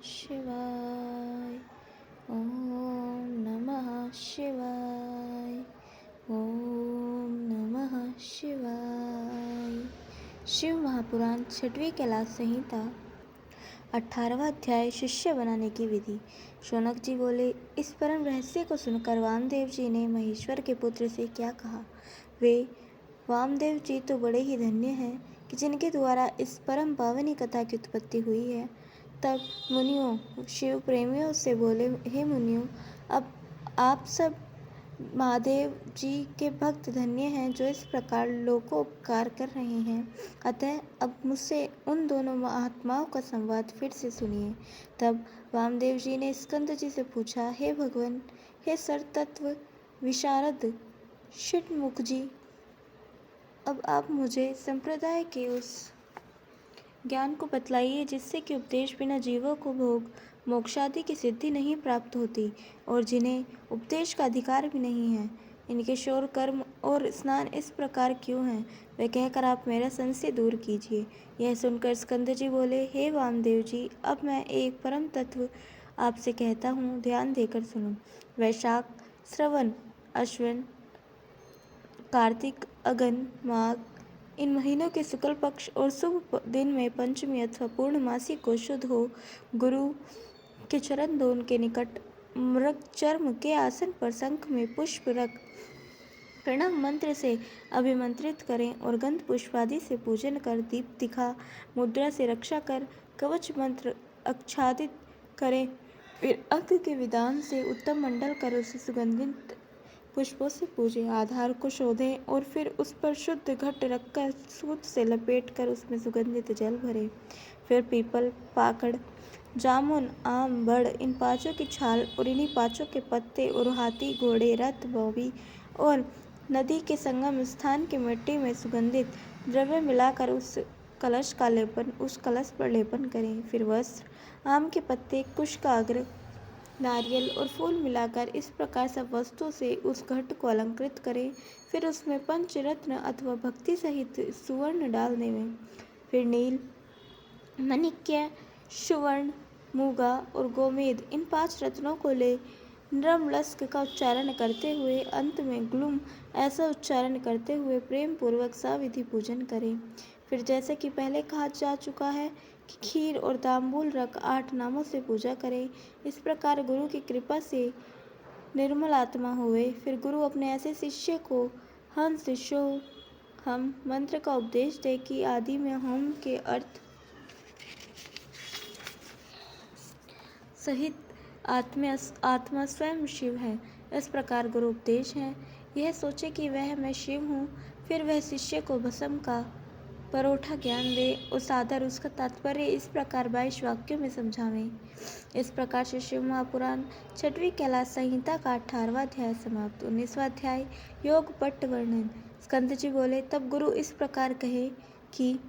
शिवाय। ओम नमः शिवाय। ओम नमः शिवाय। शिव महापुराण छठवीं कैलाश संहिता 18वां अध्याय शिष्य बनाने की विधि। शौनक जी बोले, इस परम रहस्य को सुनकर वामदेव जी ने महेश्वर के पुत्र से क्या कहा। वे वामदेव जी तो बड़े ही धन्य हैं कि जिनके द्वारा इस परम पावनी कथा की उत्पत्ति हुई है। तब मुनियों शिव प्रेमियों से बोले, हे मुनियों, अब आप सब महादेव जी के भक्त धन्य हैं जो इस प्रकार लोकोपकार कर रहे हैं। अतः अब मुझसे उन दोनों महात्माओं का संवाद फिर से सुनिए। तब वामदेव जी ने स्कंद जी से पूछा, हे भगवान, हे सरतत्व विशारद षटमुख जी, अब आप मुझे संप्रदाय के उस ज्ञान को बतलाइए जिससे कि उपदेश बिना जीवों को भोग मोक्षादि की सिद्धि नहीं प्राप्त होती और जिन्हें उपदेश का अधिकार भी नहीं है। इनके शौर कर्म और स्नान इस प्रकार क्यों हैं, वे कहकर आप मेरा संशय दूर कीजिए। यह सुनकर स्कंद जी बोले, हे वामदेव जी, अब मैं एक परम तत्व आपसे कहता हूँ, ध्यान देकर सुनो। वैशाख, श्रवण, अश्विन, कार्तिक, अगन, माघ, इन महीनों के शुक्ल पक्ष और शुभ दिन में पंचमी अथवा पूर्णमासी को शुद्ध हो गुरु के चरण दोन के निकट मृग चर्म के आसन पर शंख में पुष्प रख प्रणव मंत्र से अभिमंत्रित करें और गंध पुष्प आदि से पूजन कर दीप दिखा मुद्रा से रक्षा कर कवच मंत्र आच्छादित करें। फिर अंक के विधान से उत्तम मंडल कर उसे सुगंधित पुष्पों से पूजें। आधार को शोधें और फिर उस पर शुद्ध घट रखकर सूत से लपेट कर उसमें सुगंधित जल भरें। फिर पीपल, पाकड़, जामुन, आम, बड़, इन पांचों की छाल और इन्हीं पांचों के पत्ते और हाथी, घोड़े, रथ, बौबी और नदी के संगम स्थान की मिट्टी में सुगंधित द्रव्य मिलाकर उस कलश पर लेपन करें। फिर वस्त्र, आम के पत्ते, कुश का अग्र, नारियल और फूल मिलाकर इस प्रकार सब वस्तुओं से उस घट को अलंकृत करें। फिर उसमें पंचरत्न अथवा भक्ति सहित सुवर्ण डाल देवें। फिर नील, मणिक्य, सुवर्ण, मूगा और गोमेद, इन 5 रत्नों को ले नृमलस्क का उच्चारण करते हुए अंत में ग्लुम ऐसा उच्चारण करते हुए प्रेम पूर्वक सविधि पूजन करें। फिर जैसे कि पहले कहा जा चुका है कि खीर और तांबूल रख 8 नामों से पूजा करें। इस प्रकार गुरु की कृपा से निर्मल आत्मा हुए। फिर गुरु अपने ऐसे शिष्य को हम शिष्यो हम मंत्र का उपदेश दे कि आदि में होम के अर्थ सहित आत्मा स्वयं शिव है। इस प्रकार गुरु उपदेश है। यह सोचे कि वह मैं शिव हूँ। फिर वह शिष्य को भस्म का परोठा ज्ञान दे और सादर उसका तात्पर्य इस प्रकार 22 वाक्यों में समझावें। इस प्रकार से शिव महापुराण छठवीं कैलाश संहिता का 18वां अध्याय समाप्त। 19वां अध्याय योग पट्ट वर्णन। स्कंद जी बोले, तब गुरु इस प्रकार कहे कि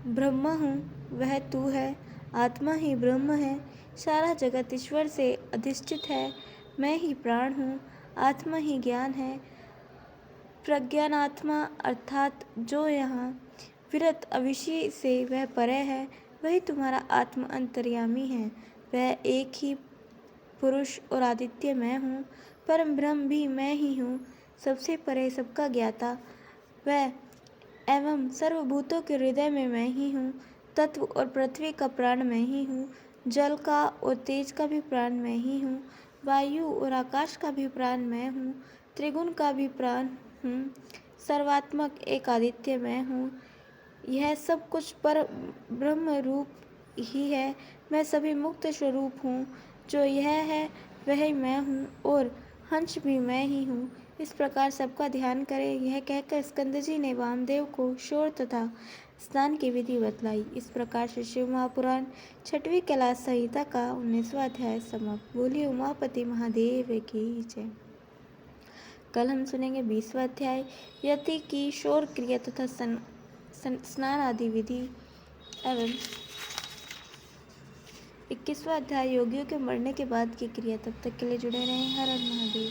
ब्रह्म हूँ, वह तू है, आत्मा ही ब्रह्म है, सारा जगत ईश्वर से अधिष्ठित है, मैं ही प्राण हूँ, आत्मा ही ज्ञान है, प्रज्ञानात्मा अर्थात जो यहाँ विरत अविषय से वह परे है, वही तुम्हारा आत्म अंतर्यामी है। वह एक ही पुरुष और आदित्य मैं हूँ, परम ब्रह्म भी मैं ही हूँ, सबसे परे सबका ज्ञाता वह एवं सर्वभूतों के हृदय में मैं ही हूँ। तत्व और पृथ्वी का प्राण मैं ही हूँ, जल का और तेज का भी प्राण मैं ही हूँ, वायु और आकाश का भी प्राण मैं हूँ, त्रिगुण का भी प्राण हूँ, सर्वात्मक एक आदित्य मैं हूँ। यह सब कुछ पर ब्रह्म रूप ही है। मैं सभी मुक्त स्वरूप हूँ। जो यह है वह मैं हूँ और हंस भी मैं ही हूँ। इस प्रकार सबका ध्यान करें। यह कहकर स्कंद जी ने वामदेव को शौर तथा स्नान की विधि बतलाई। इस प्रकार से शिव महापुराण छठवीं कैलाश संहिता का 19वां अध्याय समाप्त। बोलिए उमापति महादेव की जय। कल हम सुनेंगे 20वां अध्याय यति की शौर क्रिया तथा स्नान आदि विधि एवं 21वां अध्याय योगियों के मरने के बाद की क्रिया। तब तक के लिए जुड़े रहें। हर हर महादेव।